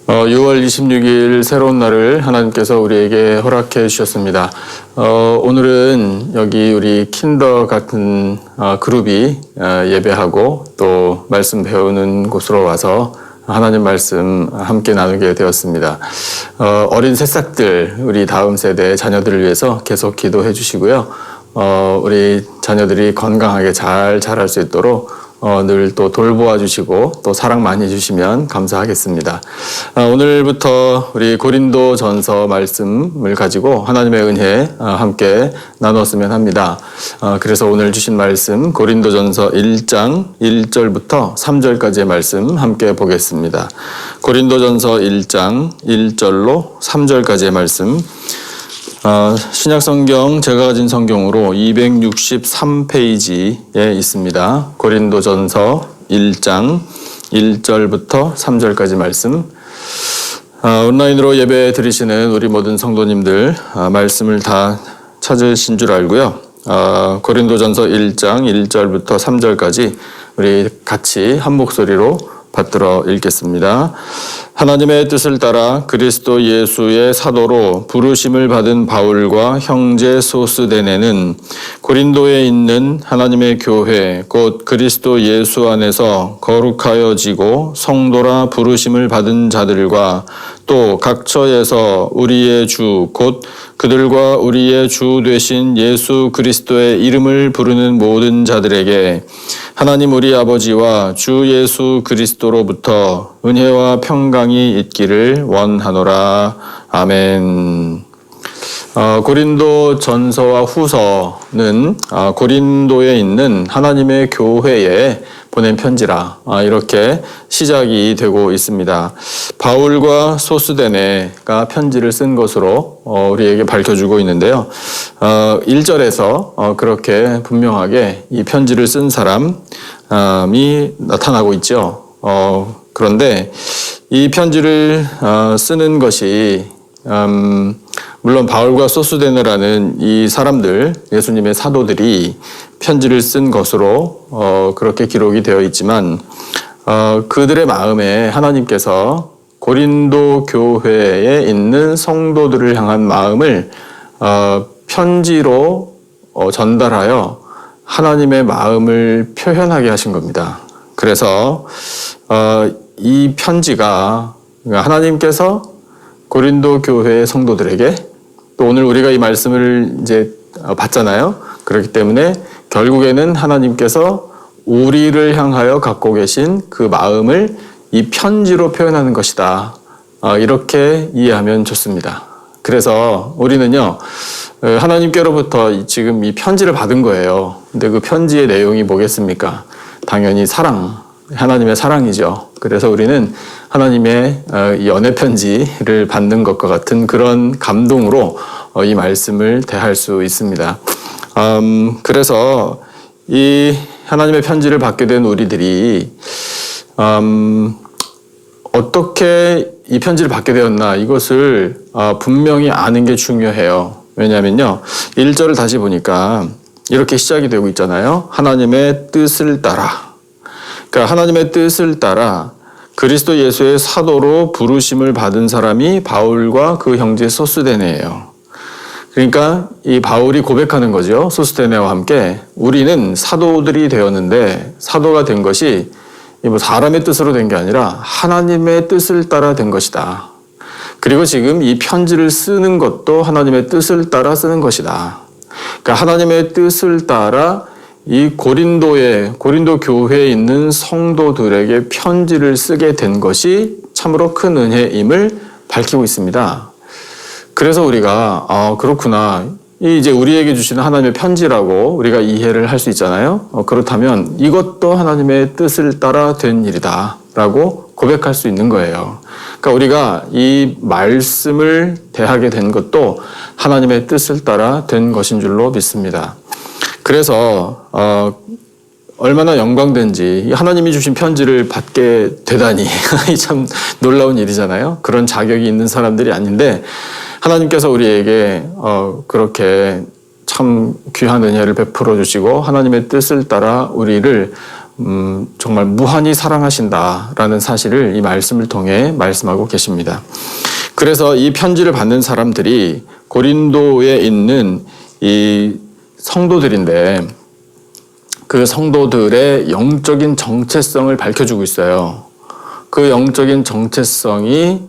6월 26일 새로운 날을 하나님께서 우리에게 허락해 주셨습니다. 오늘은 여기 우리 킨더 같은 그룹이 예배하고 또 말씀 배우는 곳으로 와서 하나님 말씀 함께 나누게 되었습니다. 어린 새싹들, 우리 다음 세대 자녀들을 위해서 계속 기도해 주시고요. 우리 자녀들이 건강하게 잘 자랄 수 있도록 늘 또 돌보아 주시고 또 사랑 많이 해주시면 감사하겠습니다. 오늘부터 우리 고린도 전서 말씀을 가지고 하나님의 은혜 함께 나눴으면 합니다. 그래서 오늘 주신 말씀 고린도 전서 1장 1절부터 3절까지의 말씀 함께 보겠습니다. 고린도 전서 1장 1절로 3절까지의 말씀, 신약성경 제가 가진 성경으로 263페이지에 있습니다. 고린도전서 1장 1절부터 3절까지 말씀. 온라인으로 예배 드리시는 우리 모든 성도님들 말씀을 다 찾으신 줄 알고요. 고린도전서 1장 1절부터 3절까지 우리 같이 한 목소리로 받들어 읽겠습니다. 하나님의 뜻을 따라 그리스도 예수의 사도로 부르심을 받은 바울과 형제 소스데네는 고린도에 있는 하나님의 교회 곧 그리스도 예수 안에서 거룩하여지고 성도라 부르심을 받은 자들과 또 각처에서 우리의 주 곧 그들과 우리의 주 되신 예수 그리스도의 이름을 부르는 모든 자들에게 하나님 우리 아버지와 주 예수 그리스도로부터 은혜와 평강이 있기를 원하노라. 아멘. 고린도 전서와 후서는 고린도에 있는 하나님의 교회에 보낸 편지라 이렇게 시작이 되고 있습니다. 바울과 소스데네가 편지를 쓴 것으로 우리에게 밝혀주고 있는데요. 1절에서 그렇게 분명하게 이 편지를 쓴 사람이 나타나고 있죠. 그런데 이 편지를 쓰는 것이 물론 바울과 소스데네라는 이 사람들, 예수님의 사도들이 편지를 쓴 것으로 그렇게 기록이 되어 있지만 그들의 마음에 하나님께서 고린도 교회에 있는 성도들을 향한 마음을 편지로 전달하여 하나님의 마음을 표현하게 하신 겁니다. 그래서 이 편지가 하나님께서 고린도 교회의 성도들에게 또 오늘 우리가 이 말씀을 이제 봤잖아요. 그렇기 때문에 결국에는 하나님께서 우리를 향하여 갖고 계신 그 마음을 이 편지로 표현하는 것이다. 이렇게 이해하면 좋습니다. 그래서 우리는요, 하나님께로부터 지금 이 편지를 받은 거예요. 근데 그 편지의 내용이 뭐겠습니까? 당연히 사랑, 하나님의 사랑이죠. 그래서 우리는 하나님의 연애 편지를 받는 것과 같은 그런 감동으로 이 말씀을 대할 수 있습니다. 그래서 이 하나님의 편지를 받게 된 우리들이 어떻게 이 편지를 받게 되었나 이것을 분명히 아는 게 중요해요. 왜냐하면요, 1절을 다시 보니까 이렇게 시작이 되고 있잖아요. 하나님의 뜻을 따라. 그러니까 하나님의 뜻을 따라 그리스도 예수의 사도로 부르심을 받은 사람이 바울과 그 형제 소스데네예요. 그러니까 이 바울이 고백하는 거죠. 소스데네와 함께 우리는 사도들이 되었는데 사도가 된 것이 뭐 사람의 뜻으로 된 게 아니라 하나님의 뜻을 따라 된 것이다. 그리고 지금 이 편지를 쓰는 것도 하나님의 뜻을 따라 쓰는 것이다. 그러니까 하나님의 뜻을 따라 이 고린도 교회에 있는 성도들에게 편지를 쓰게 된 것이 참으로 큰 은혜임을 밝히고 있습니다. 그래서 우리가 그렇구나, 이제 우리에게 주시는 하나님의 편지라고 우리가 이해를 할 수 있잖아요. 그렇다면 이것도 하나님의 뜻을 따라 된 일이다 라고 고백할 수 있는 거예요. 그러니까 우리가 이 말씀을 대하게 된 것도 하나님의 뜻을 따라 된 것인 줄로 믿습니다. 그래서 얼마나 영광된지 하나님이 주신 편지를 받게 되다니 참 놀라운 일이잖아요. 그런 자격이 있는 사람들이 아닌데 하나님께서 우리에게 그렇게 참 귀한 은혜를 베풀어 주시고 하나님의 뜻을 따라 우리를 정말 무한히 사랑하신다라는 사실을 이 말씀을 통해 말씀하고 계십니다. 그래서 이 편지를 받는 사람들이 고린도에 있는 이 성도들인데 그 성도들의 영적인 정체성을 밝혀주고 있어요. 그 영적인 정체성이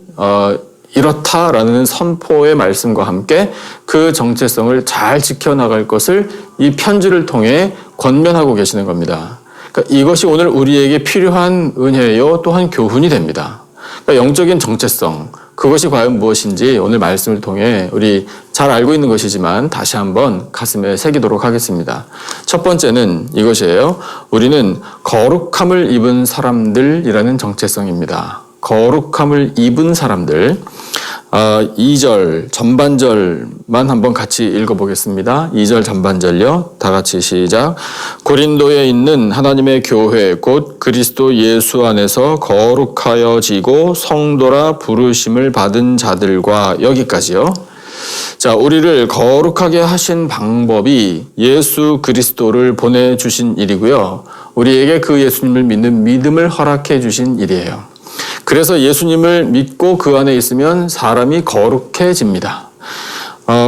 이렇다라는 선포의 말씀과 함께 그 정체성을 잘 지켜나갈 것을 이 편지를 통해 권면하고 계시는 겁니다. 그러니까 이것이 오늘 우리에게 필요한 은혜요 또한 교훈이 됩니다. 그러니까 영적인 정체성, 그것이 과연 무엇인지 오늘 말씀을 통해 우리 잘 알고 있는 것이지만 다시 한번 가슴에 새기도록 하겠습니다. 첫 번째는 이것이에요. 우리는 거룩함을 입은 사람들이라는 정체성입니다. 거룩함을 입은 사람들. 2절 전반절만 한번 같이 읽어보겠습니다. 2절 전반절요. 다 같이 시작. 고린도에 있는 하나님의 교회 곧 그리스도 예수 안에서 거룩하여지고 성도라 부르심을 받은 자들과 여기까지요. 자, 우리를 거룩하게 하신 방법이 예수 그리스도를 보내주신 일이고요. 우리에게 그 예수님을 믿는 믿음을 허락해 주신 일이에요. 그래서 예수님을 믿고 그 안에 있으면 사람이 거룩해집니다.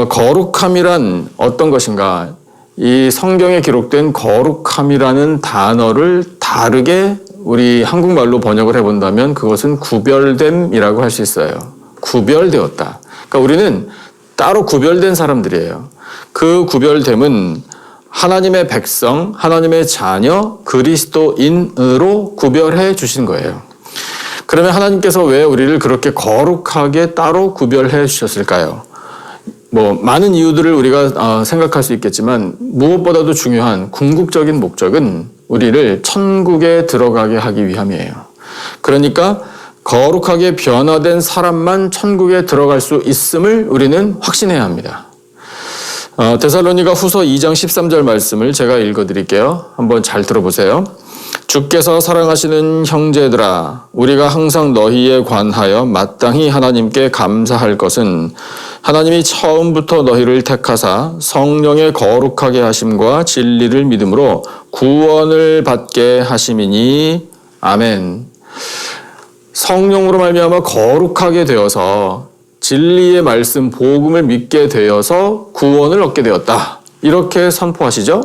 거룩함이란 어떤 것인가? 이 성경에 기록된 거룩함이라는 단어를 다르게 우리 한국말로 번역을 해본다면 그것은 구별됨이라고 할 수 있어요. 구별되었다. 그러니까 우리는 따로 구별된 사람들이에요. 그 구별됨은 하나님의 백성, 하나님의 자녀, 그리스도인으로 구별해 주신 거예요. 그러면 하나님께서 왜 우리를 그렇게 거룩하게 따로 구별해 주셨을까요? 많은 이유들을 우리가 생각할 수 있겠지만 무엇보다도 중요한 궁극적인 목적은 우리를 천국에 들어가게 하기 위함이에요. 그러니까 거룩하게 변화된 사람만 천국에 들어갈 수 있음을 우리는 확신해야 합니다. 데살로니가 후서 2장 13절 말씀을 제가 읽어드릴게요. 한번 잘 들어보세요. 주께서 사랑하시는 형제들아, 우리가 항상 너희에 관하여 마땅히 하나님께 감사할 것은 하나님이 처음부터 너희를 택하사 성령의 거룩하게 하심과 진리를 믿음으로 구원을 받게 하심이니 아멘. 성령으로 말미암아 거룩하게 되어서 진리의 말씀 복음을 믿게 되어서 구원을 얻게 되었다. 이렇게 선포하시죠?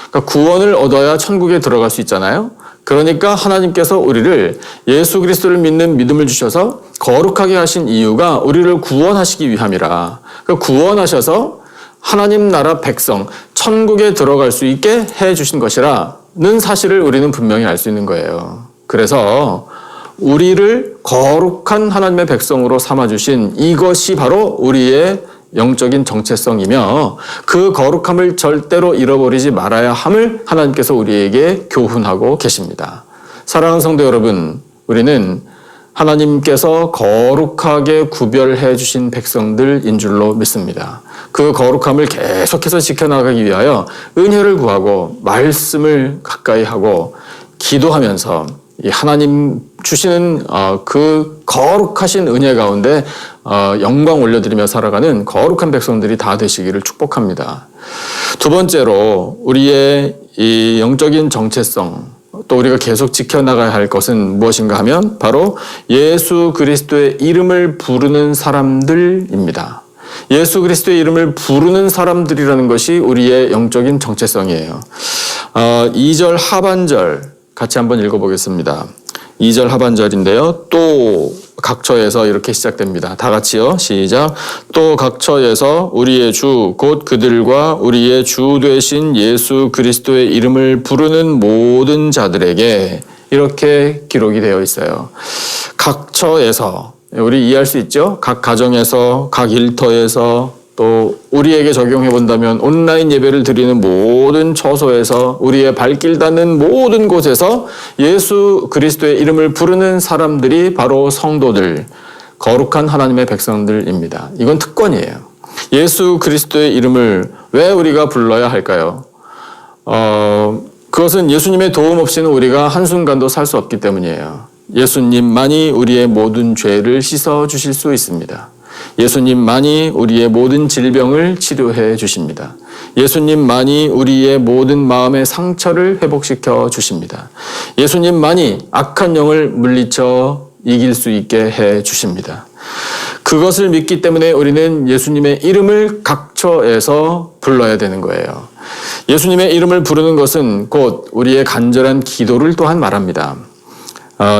그러니까 구원을 얻어야 천국에 들어갈 수 있잖아요. 그러니까 하나님께서 우리를 예수 그리스도를 믿는 믿음을 주셔서 거룩하게 하신 이유가 우리를 구원하시기 위함이라. 그러니까 구원하셔서 하나님 나라 백성 천국에 들어갈 수 있게 해 주신 것이라는 사실을 우리는 분명히 알 수 있는 거예요. 그래서 우리를 거룩한 하나님의 백성으로 삼아주신 이것이 바로 우리의 영적인 정체성이며 그 거룩함을 절대로 잃어버리지 말아야 함을 하나님께서 우리에게 교훈하고 계십니다. 사랑하는 성도 여러분, 우리는 하나님께서 거룩하게 구별해 주신 백성들인 줄로 믿습니다. 그 거룩함을 계속해서 지켜나가기 위하여 은혜를 구하고 말씀을 가까이 하고 기도하면서 이 하나님 주시는 그 거룩하신 은혜 가운데 영광 올려드리며 살아가는 거룩한 백성들이 다 되시기를 축복합니다. 두 번째로 우리의 이 영적인 정체성 또 우리가 계속 지켜나가야 할 것은 무엇인가 하면 바로 예수 그리스도의 이름을 부르는 사람들입니다. 예수 그리스도의 이름을 부르는 사람들이라는 것이 우리의 영적인 정체성이에요. 2절 하반절 같이 한번 읽어보겠습니다. 2절 하반절인데요. 또 각처에서 이렇게 시작됩니다. 다 같이요. 시작. 또 각처에서 우리의 주 곧 그들과 우리의 주 되신 예수 그리스도의 이름을 부르는 모든 자들에게 이렇게 기록이 되어 있어요. 각처에서 우리 이해할 수 있죠? 각 가정에서 각 일터에서 또 우리에게 적용해 본다면 온라인 예배를 드리는 모든 처소에서 우리의 발길 닿는 모든 곳에서 예수 그리스도의 이름을 부르는 사람들이 바로 성도들, 거룩한 하나님의 백성들입니다. 이건 특권이에요. 예수 그리스도의 이름을 왜 우리가 불러야 할까요? 그것은 예수님의 도움 없이는 우리가 한순간도 살 수 없기 때문이에요. 예수님만이 우리의 모든 죄를 씻어 주실 수 있습니다. 예수님만이 우리의 모든 질병을 치료해 주십니다. 예수님만이 우리의 모든 마음의 상처를 회복시켜 주십니다. 예수님만이 악한 영을 물리쳐 이길 수 있게 해 주십니다. 그것을 믿기 때문에 우리는 예수님의 이름을 각처에서 불러야 되는 거예요. 예수님의 이름을 부르는 것은 곧 우리의 간절한 기도를 또한 말합니다.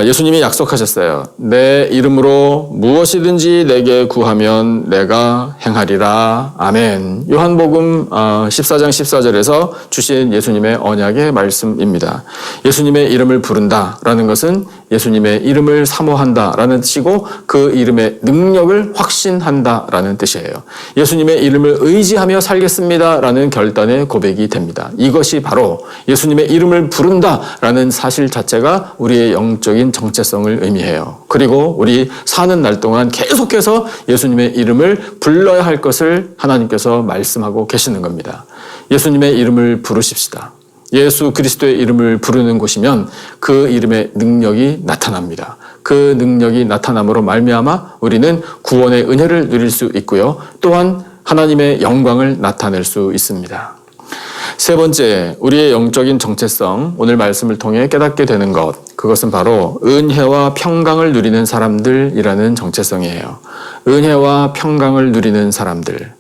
예수님이 약속하셨어요. 내 이름으로 무엇이든지 내게 구하면 내가 행하리라. 아멘. 요한복음 14장 14절에서 주신 예수님의 언약의 말씀입니다. 예수님의 이름을 부른다라는 것은 예수님의 이름을 사모한다라는 뜻이고 그 이름의 능력을 확신한다라는 뜻이에요. 예수님의 이름을 의지하며 살겠습니다라는 결단의 고백이 됩니다. 이것이 바로 예수님의 이름을 부른다라는 사실 자체가 우리의 영적인 정체성을 의미해요. 그리고 우리 사는 날 동안 계속해서 예수님의 이름을 불러야 할 것을 하나님께서 말씀하고 계시는 겁니다. 예수님의 이름을 부르십시다. 예수 그리스도의 이름을 부르는 곳이면 그 이름의 능력이 나타납니다. 그 능력이 나타남으로 말미암아 우리는 구원의 은혜를 누릴 수 있고요. 또한 하나님의 영광을 나타낼 수 있습니다. 세 번째, 우리의 영적인 정체성, 오늘 말씀을 통해 깨닫게 되는 것, 그것은 바로 은혜와 평강을 누리는 사람들이라는 정체성이에요. 은혜와 평강을 누리는 사람들.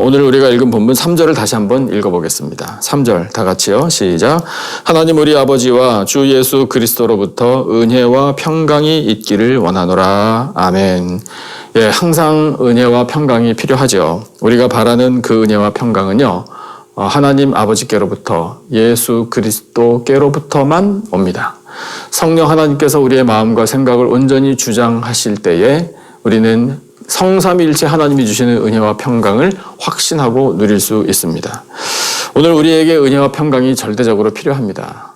오늘 우리가 읽은 본문 3절을 다시 한번 읽어보겠습니다. 3절 다 같이요. 시작. 하나님 우리 아버지와 주 예수 그리스도로부터 은혜와 평강이 있기를 원하노라. 아멘. 예, 항상 은혜와 평강이 필요하죠. 우리가 바라는 그 은혜와 평강은요, 하나님 아버지께로부터 예수 그리스도께로부터만 옵니다. 성령 하나님께서 우리의 마음과 생각을 온전히 주장하실 때에 우리는 성삼위일체 하나님이 주시는 은혜와 평강을 확신하고 누릴 수 있습니다. 오늘 우리에게 은혜와 평강이 절대적으로 필요합니다.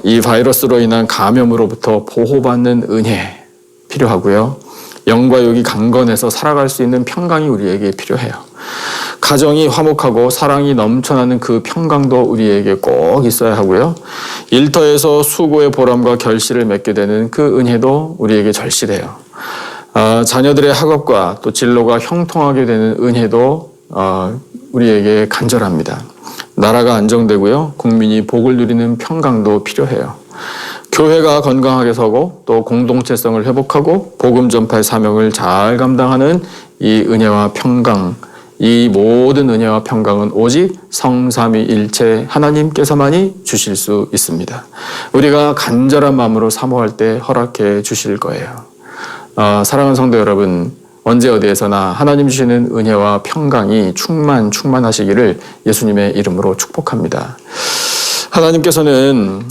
이 바이러스로 인한 감염으로부터 보호받는 은혜 필요하고요. 영과 육이 강건해서 살아갈 수 있는 평강이 우리에게 필요해요. 가정이 화목하고 사랑이 넘쳐나는 그 평강도 우리에게 꼭 있어야 하고요. 일터에서 수고의 보람과 결실을 맺게 되는 그 은혜도 우리에게 절실해요. 자녀들의 학업과 또 진로가 형통하게 되는 은혜도 우리에게 간절합니다. 나라가 안정되고요. 국민이 복을 누리는 평강도 필요해요. 교회가 건강하게 서고 또 공동체성을 회복하고 복음 전파의 사명을 잘 감당하는 이 은혜와 평강, 이 모든 은혜와 평강은 오직 성삼위일체 하나님께서만이 주실 수 있습니다. 우리가 간절한 마음으로 사모할 때 허락해 주실 거예요. 사랑하는 성도 여러분, 언제 어디에서나 하나님 주시는 은혜와 평강이 충만하시기를 예수님의 이름으로 축복합니다. 하나님께서는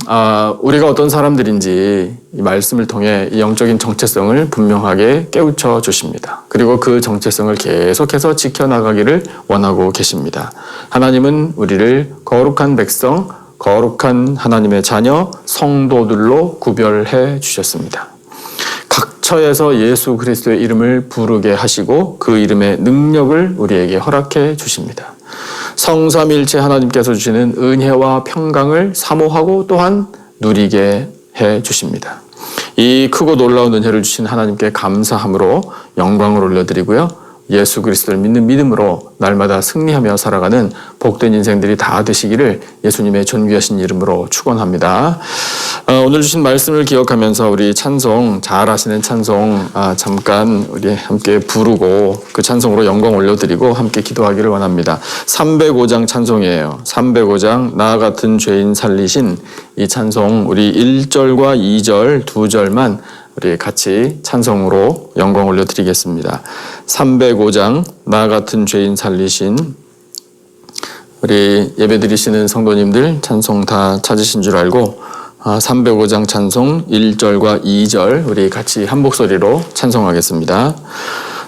우리가 어떤 사람들인지 이 말씀을 통해 이 영적인 정체성을 분명하게 깨우쳐 주십니다. 그리고 그 정체성을 계속해서 지켜나가기를 원하고 계십니다. 하나님은 우리를 거룩한 백성, 거룩한 하나님의 자녀, 성도들로 구별해 주셨습니다. 각처에서 예수 그리스도의 이름을 부르게 하시고 그 이름의 능력을 우리에게 허락해 주십니다. 성삼일체 하나님께서 주시는 은혜와 평강을 사모하고 또한 누리게 해 주십니다. 이 크고 놀라운 은혜를 주신 하나님께 감사함으로 영광을 올려드리고요. 예수 그리스도를 믿는 믿음으로 날마다 승리하며 살아가는 복된 인생들이 다 되시기를 예수님의 존귀하신 이름으로 축원합니다. 오늘 주신 말씀을 기억하면서 우리 찬송, 잘 아시는 찬송 잠깐 우리 함께 부르고 그 찬송으로 영광 올려드리고 함께 기도하기를 원합니다. 305장 찬송이에요. 305장 나 같은 죄인 살리신 이 찬송 우리 1절과 2절 두 절만 우리 같이 찬송으로 영광 올려드리겠습니다. 305장 나 같은 죄인 살리신 우리 예배드리시는 성도님들 찬송 다 찾으신 줄 알고 305장 찬송 1절과 2절 우리 같이 한 목소리로 찬송하겠습니다.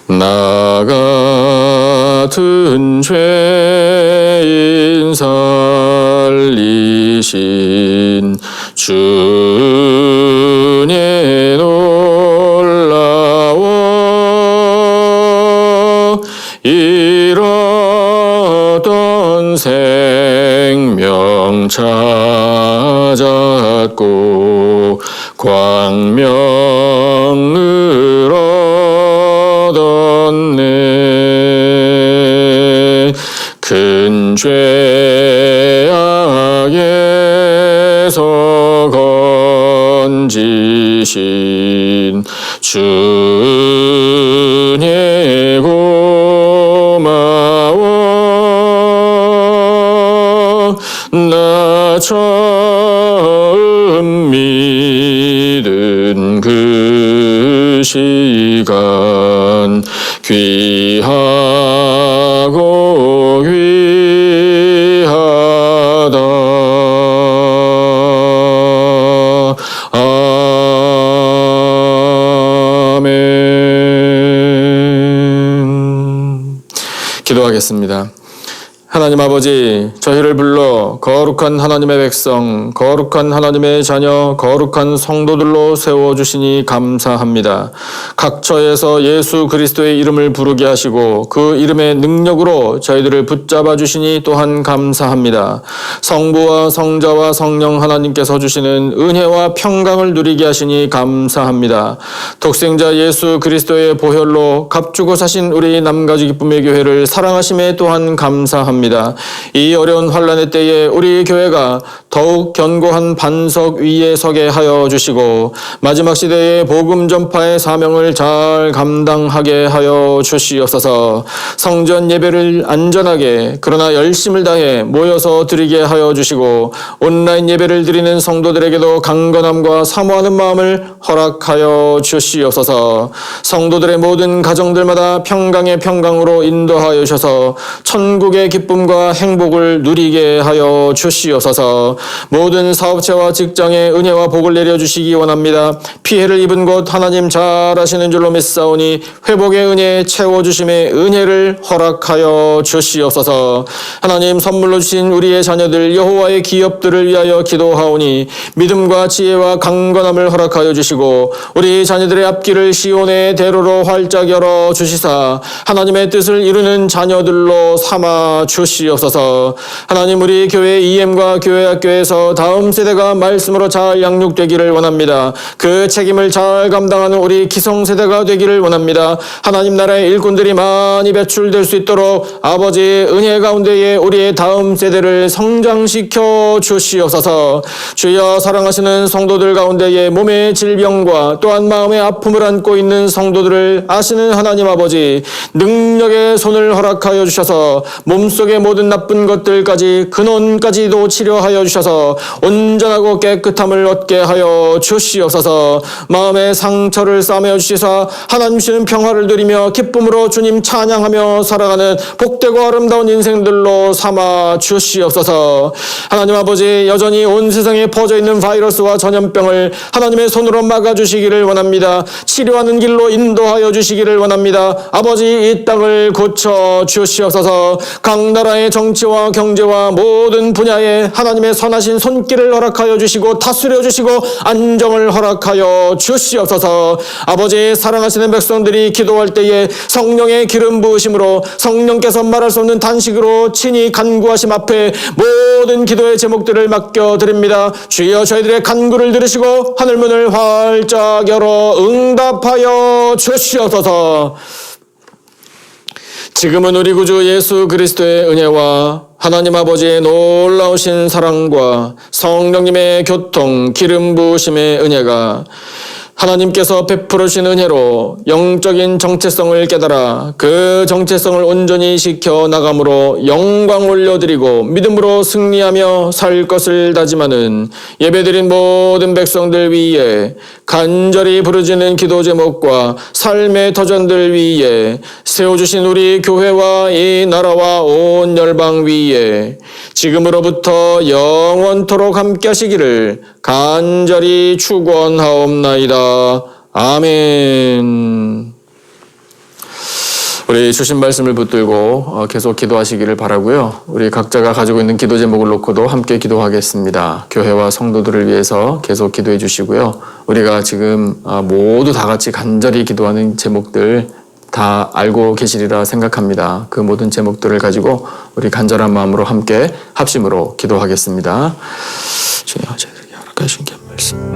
나 같은 죄인 살리신 주님 놀라워 잃었던 생명 찾았고 광명을 얻었네 큰 죄악에서 건지신 주님 고마워. 나 처음 믿은 그 시간 귀하고 귀하다. 아멘. 기도하겠습니다. 하나님 아버지, 저희를 불러 거룩한 하나님의 백성, 거룩한 하나님의 자녀, 거룩한 성도들로 세워주시니 감사합니다. 각처에서 예수 그리스도의 이름을 부르게 하시고 그 이름의 능력으로 저희들을 붙잡아 주시니 또한 감사합니다. 성부와 성자와 성령 하나님께서 주시는 은혜와 평강을 누리게 하시니 감사합니다. 독생자 예수 그리스도의 보혈로 값주고 사신 우리 남가주 기쁨의 교회를 사랑하심에 또한 감사합니다. 이 어려운 환난의 때에 우리 교회가 더욱 견고한 반석 위에 서게 하여 주시고 마지막 시대의 복음 전파의 사명을 잘 감당하게 하여 주시옵소서. 성전 예배를 안전하게 그러나 열심을 다해 모여서 드리게 하여 주시고 온라인 예배를 드리는 성도들에게도 강건함과 사모하는 마음을 허락하여 주시옵소서. 성도들의 모든 가정들마다 평강의 평강으로 인도하여 주셔서 천국의 기쁨과 행복을 누리게 하여 주시옵소서. 모든 사업체와 직장에 은혜와 복을 내려주시기 원합니다. 피해를 입은 곳 하나님 잘 아시는 줄로 믿사오니 회복의 은혜 채워주심의 은혜를 허락하여 주시옵소서. 하나님 선물로 주신 우리의 자녀들 여호와의 기업들을 위하여 기도하오니 믿음과 지혜와 강건함을 허락하여 주시고 우리 자녀들의 앞길을 시온의 대로로 활짝 열어 주시사 하나님의 뜻을 이루는 자녀들로 삼아 주시옵소서. 하나님 우리 교회 EM과 교회학교에서 다음 세대가 말씀으로 잘 양육되기를 원합니다. 그 책임을 잘 감당하는 우리 기성세대가 되기를 원합니다. 하나님 나라의 일꾼들이 많이 배출될 수 있도록 아버지의 은혜 가운데에 우리의 다음 세대를 성장시켜 주시옵소서. 주여 사랑하시는 성도들 가운데에 몸의 질병과 또한 마음의 아픔을 안고 있는 성도들을 아시는 하나님 아버지 능력의 손을 허락하여 주셔서 몸속의 모든 나쁜 것들까지 근원까지도 치료하여 주셔서 온전하고 깨끗함을 얻게 하여 주시옵소서. 마음의 상처를 싸매어 주시사 하나님 주시는 평화를 누리며 기쁨으로 주님 찬양하며 살아가는 복되고 아름다운 인생들로 삼아 주시옵소서. 하나님 아버지 여전히 온 세상에 퍼져 있는 바이러스와 전염병을 하나님의 손으로 막아주시기를 원합니다. 치료하는 길로 인도하여 주시기를 원합니다. 아버지 이 땅을 고쳐 주시옵소서. 각 나라의 정치와 경제와 모든 분야에 하나님의 선하신 손길을 허락하여 주시고 다스려 주시고 안정을 허락하여 주시옵소서. 아버지 사랑하시는 백성들이 기도할 때에 성령의 기름 부으심으로 성령께서 말할 수 없는 단식으로 친히 간구하심 앞에 모든 기도의 제목들을 맡겨드립니다. 주여 저희들의 간구를 들으시고 하늘문을 활짝 열어 응답하여 주시옵소서. 지금은 우리 구주 예수 그리스도의 은혜와 하나님 아버지의 놀라우신 사랑과 성령님의 교통 기름 부으심의 은혜가 하나님께서 베풀어 주신 은혜로 영적인 정체성을 깨달아 그 정체성을 온전히 지켜 나감으로 영광 올려드리고 믿음으로 승리하며 살 것을 다짐하는 예배드린 모든 백성들 위에 간절히 부르짖는 기도 제목과 삶의 터전들 위에 세워주신 우리 교회와 이 나라와 온 열방 위에 지금으로부터 영원토록 함께 하시기를 간절히 축원하옵나이다. 아멘. 우리 주신 말씀을 붙들고 계속 기도하시기를 바라고요. 우리 각자가 가지고 있는 기도 제목을 놓고도 함께 기도하겠습니다. 교회와 성도들을 위해서 계속 기도해 주시고요. 우리가 지금 모두 다 같이 간절히 기도하는 제목들 다 알고 계시리라 생각합니다. 그 모든 제목들을 가지고 우리 간절한 마음으로 함께 합심으로 기도하겠습니다. 주여 저희들에게 허락하신 말씀